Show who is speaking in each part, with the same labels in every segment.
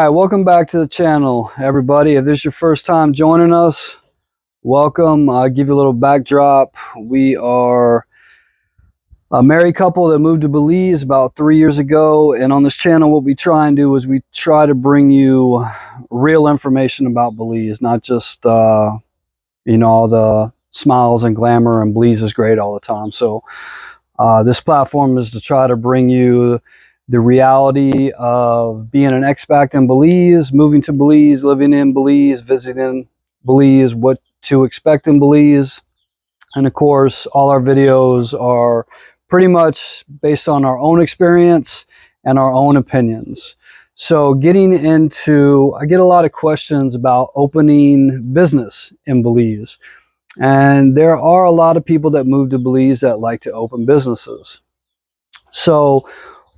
Speaker 1: right, welcome back to the channel, everybody. If this is your first time joining us, welcome. I'll give you a little backdrop. We are a married couple that moved to Belize about 3 years ago, and on this channel what we try and do is we try to bring you real information about Belize, not just all the smiles and glamour and Belize is great all the time. So this platform is to try to bring you the reality of being an expat in Belize, moving to Belize, living in Belize, visiting Belize, what to expect in Belize. And of course, all our videos are pretty much based on our own experience and our own opinions. So getting into, I get a lot of questions about opening business in Belize. And there are a lot of people that move to Belize that like to open businesses. So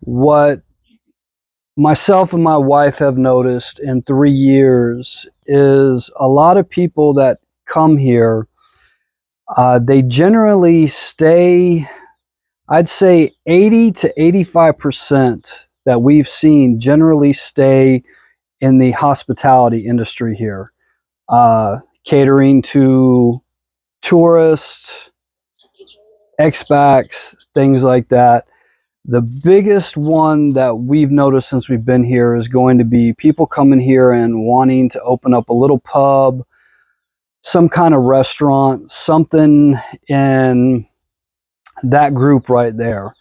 Speaker 1: what myself and my wife have noticed in 3 years is a lot of people that come here, they generally stay, I'd say 80 to 85% that we've seen generally stay in the hospitality industry here, catering to tourists, expats, things like that. The biggest one that we've noticed since we've been here is going to be people coming here and wanting to open up a little pub, some kind of restaurant, something in that group right there.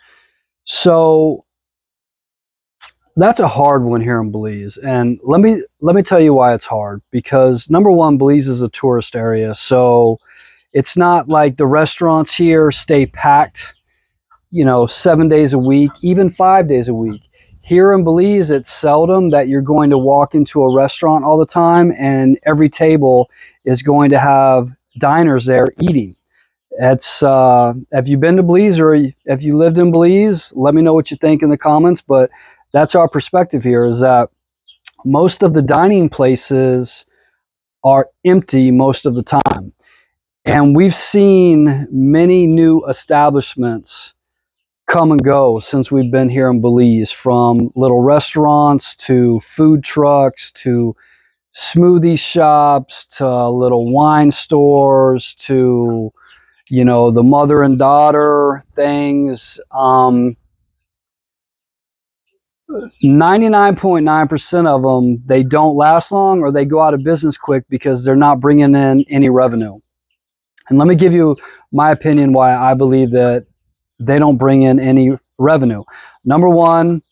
Speaker 1: So that's a hard one here in Belize, and let me tell you why it's hard. Because number one, Belize is a tourist area, so it's not like the restaurants here stay packed 7 days a week, even 5 days a week. Here in Belize, it's seldom that you're going to walk into a restaurant all the time and every table is going to have diners there eating. It's have you been to Belize, or if you lived in Belize, let me know what you think in the comments. But that's our perspective here, is that most of the dining places are empty most of the time. And we've seen many new establishments come and go since we've been here in Belize, from little restaurants to food trucks to smoothie shops to little wine stores to the mother and daughter things. 99.9% of them, they don't last long, or they go out of business quick because they're not bringing in any revenue. And let me give you my opinion why I believe that they don't bring in any revenue. Number one,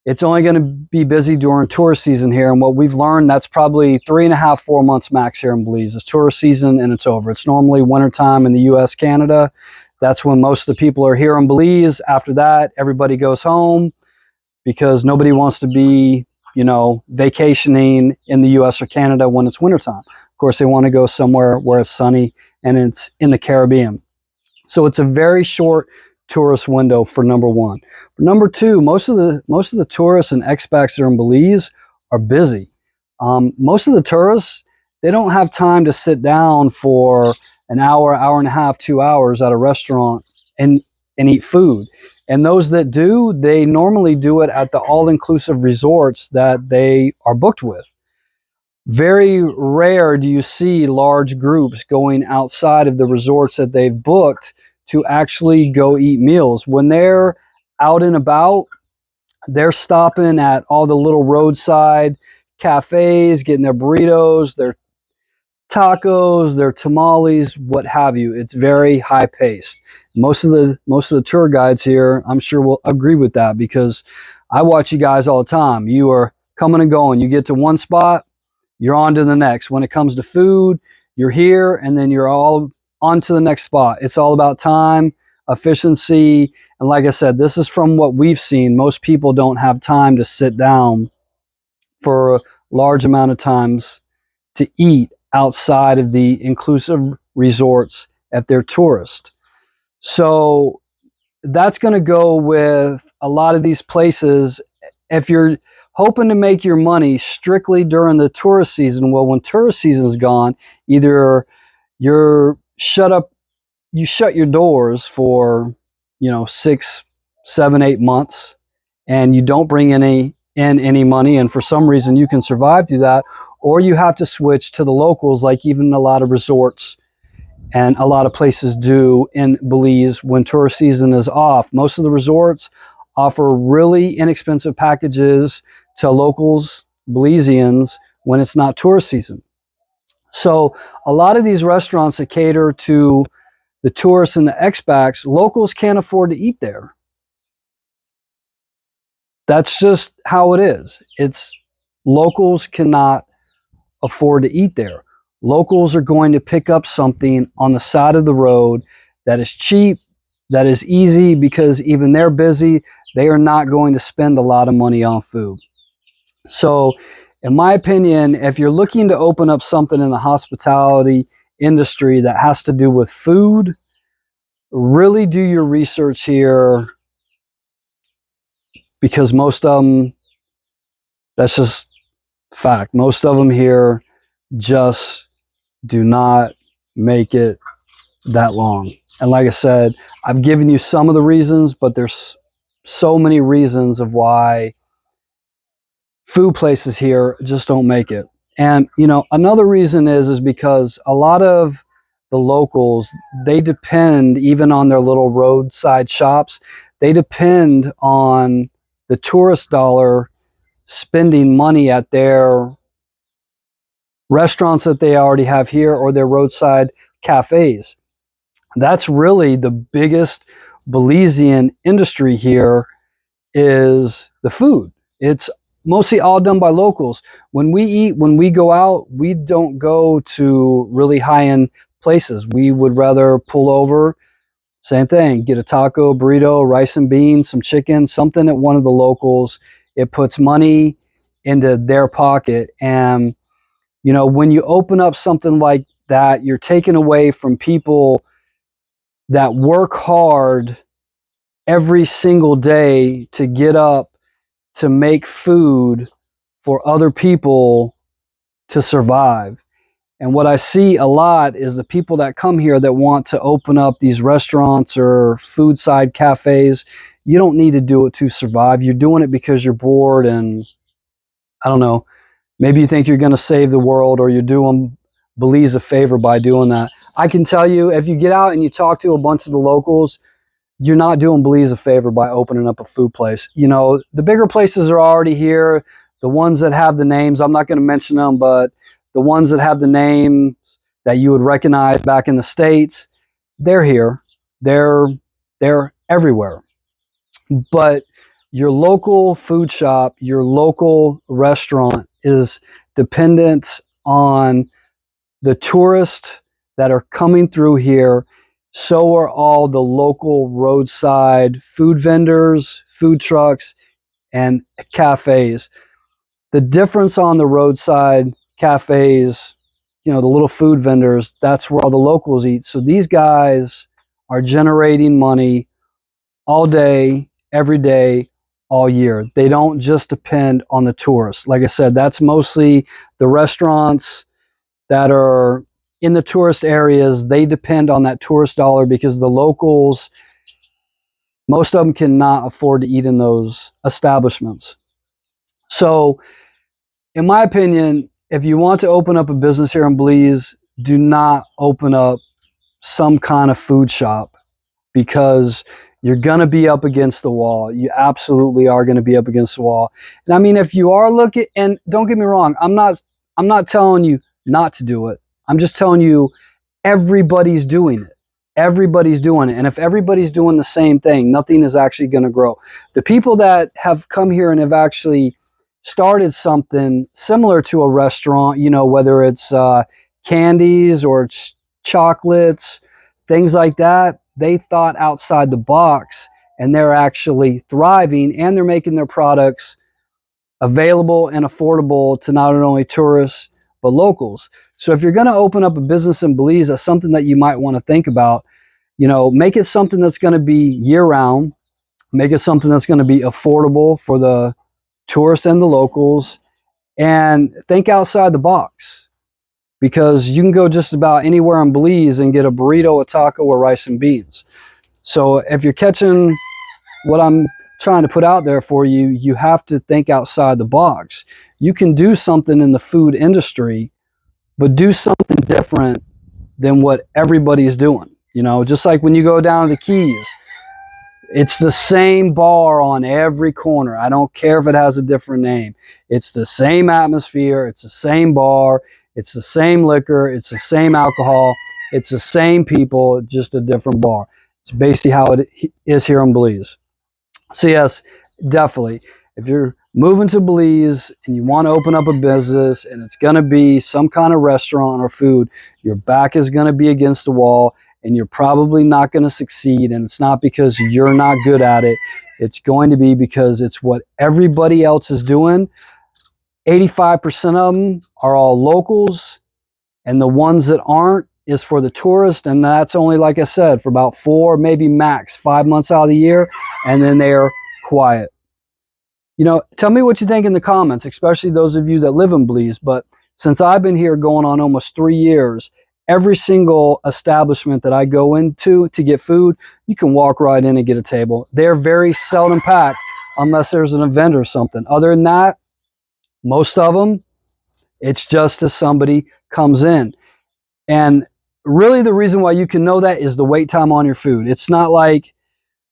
Speaker 1: it's only going to be busy during tourist season here. And what we've learned, that's probably 3.5, 4 months max here in Belize. It's tourist season and it's over. It's normally wintertime in the US, Canada. That's when most of the people are here in Belize. After that, everybody goes home because nobody wants to be, vacationing in the US or Canada when it's wintertime. Of course, they want to go somewhere where it's sunny and it's in the Caribbean. So it's a very short tourist window for number one. For number two, most of the tourists and expats that are in Belize are busy. Most of the tourists, they don't have time to sit down for an hour, hour and a half, 2 hours at a restaurant and eat food. And those that do, they normally do it at the all-inclusive resorts that they are booked with. Very rare do you see large groups going outside of the resorts that they've booked to actually go eat meals. When they're out and about, they're stopping at all the little roadside cafes, getting their burritos, their tacos, their tamales, what have you. It's very high paced. Most of the tour guides here, I'm sure, will agree with that, because I watch you guys all the time. You are coming and going. You get to one spot, you're on to the next. When it comes to food, you're here and then you're all on to the next spot. It's all about time, efficiency, and like I said, this is from what we've seen. Most people don't have time to sit down for a large amount of times to eat outside of the inclusive resorts if they're tourists. So that's going to go with a lot of these places. If you're hoping to make your money strictly during the tourist season, well, when tourist season is gone, either you shut your doors for 6, 7, 8 months, and you don't bring any in any money, and for some reason you can survive through that, or you have to switch to the locals, like even a lot of resorts and a lot of places do in Belize when tourist season is off. Most of the resorts offer really inexpensive packages to locals, Belizeans, when it's not tourist season. So a lot of these restaurants that cater to the tourists and the expats, locals can't afford to eat there. That's just how it is. It's locals cannot afford to eat there. Locals are going to pick up something on the side of the road that is cheap, that is easy, because even they're busy. They are not going to spend a lot of money on food. So in my opinion, if you're looking to open up something in the hospitality industry that has to do with food, really do your research here, because most of them, that's just fact. Most of them here just do not make it that long. And like I said, I've given you some of the reasons, but there's so many reasons of why food places here just don't make it. And you know, another reason is because a lot of the locals, they depend, even on their little roadside shops, they depend on the tourist dollar spending money at their restaurants that they already have here or their roadside cafes. That's really the biggest Belizean industry here, is the food. It's mostly all done by locals. When we eat, when we go out, we don't go to really high-end places. We would rather pull over, same thing, get a taco, burrito, rice and beans, some chicken, something at one of the locals. It puts money into their pocket. And you know, when you open up something like that, you're taking away from people that work hard every single day to get up to make food for other people to survive. And what I see a lot is the people that come here that want to open up these restaurants or food side cafes. You don't need to do it to survive. You're doing it because you're bored, and I don't know, maybe you think you're going to save the world, or you're doing Belize a favor by doing that. I can tell you, if you get out and you talk to a bunch of the locals, you're not doing Belize a favor by opening up a food place. You know, the bigger places are already here. The ones that have the names, I'm not going to mention them, but the ones that have the names that you would recognize back in the States, they're here. They're everywhere. But your local food shop, your local restaurant is dependent on the tourists that are coming through here. So are all the local roadside food vendors, food trucks, and cafes. The difference on the roadside cafes, you know, the little food vendors, that's where all the locals eat. So these guys are generating money all day, every day, all year. They don't just depend on the tourists. Like I said, that's mostly the restaurants that are in the tourist areas. They depend on that tourist dollar, because the locals, most of them cannot afford to eat in those establishments. So in my opinion, if you want to open up a business here in Belize, do not open up some kind of food shop, because you're going to be up against the wall. You absolutely are going to be up against the wall. And I mean, if you are looking, and don't get me wrong, I'm not telling you not to do it. I'm just telling you, everybody's doing it. Everybody's doing it. And if everybody's doing the same thing, nothing is actually going to grow. The people that have come here and have actually started something similar to a restaurant, you know, whether it's candies or it's chocolates, things like that, they thought outside the box, and they're actually thriving, and they're making their products available and affordable to not only tourists but locals. So if you're going to open up a business in Belize, that's something that you might want to think about. You know, make it something that's going to be year-round. Make it something that's going to be affordable for the tourists and the locals, and think outside the box, because you can go just about anywhere in Belize and get a burrito, a taco, or rice and beans. So if you're catching what I'm trying to put out there for you, you have to think outside the box. You can do something in the food industry, but do something different than what everybody's doing. You know, just like when you go down to the Keys, it's the same bar on every corner. I don't care if it has a different name. It's the same atmosphere. It's the same bar. It's the same liquor. It's the same alcohol. It's the same people, just a different bar. It's basically how it is here in Belize. So yes, definitely. If you're moving to Belize and you want to open up a business and it's going to be some kind of restaurant or food, your back is going to be against the wall and you're probably not going to succeed. And it's not because you're not good at it. It's going to be because it's what everybody else is doing. 85% of them are all locals, and the ones that aren't is for the tourist, and that's only, like I said, for about 4, maybe max 5 months out of the year, and then they are quiet. You know, tell me what you think in the comments, especially those of you that live in Belize. But since I've been here going on almost 3 years, every single establishment that I go into to get food, you can walk right in and get a table. They're very seldom packed unless there's an event or something. Other than that, most of them, it's just as somebody comes in. And really the reason why you can know that is the wait time on your food. It's not like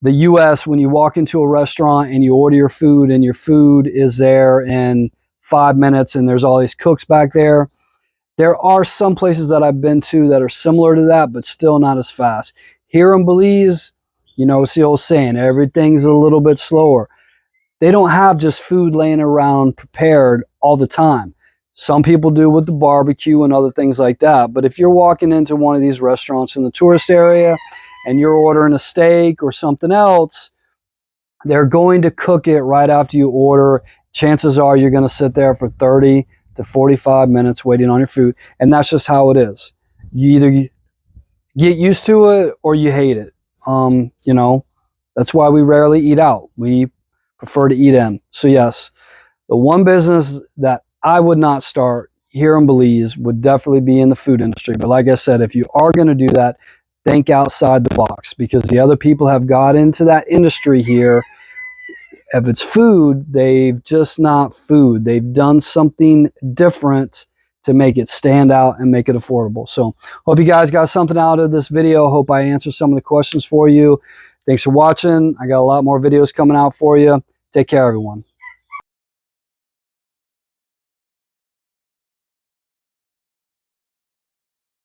Speaker 1: the US when you walk into a restaurant and you order your food and your food is there in 5 minutes and there's all these cooks back there. There are some places that I've been to that are similar to that, but still not as fast. Here in Belize, you know, it's the old saying, everything's a little bit slower. They don't have just food laying around prepared all the time. Some people do with the barbecue and other things like that. But if you're walking into one of these restaurants in the tourist area and you're ordering a steak or something else, they're going to cook it right after you order. Chances are you're going to sit there for 30 to 45 minutes waiting on your food. And that's just how it is. You either get used to it or you hate it. You know, that's why we rarely eat out. We prefer to eat in. So yes, the one business that I would not start here in Belize would definitely be in the food industry. But like I said, if you are going to do that, think outside the box, because the other people have got into that industry here. If it's food, they've just not food. They've done something different to make it stand out and make it affordable. So hope you guys got something out of this video. Hope I answered some of the questions for you. Thanks for watching. I got a lot more videos coming out for you. Take care, everyone.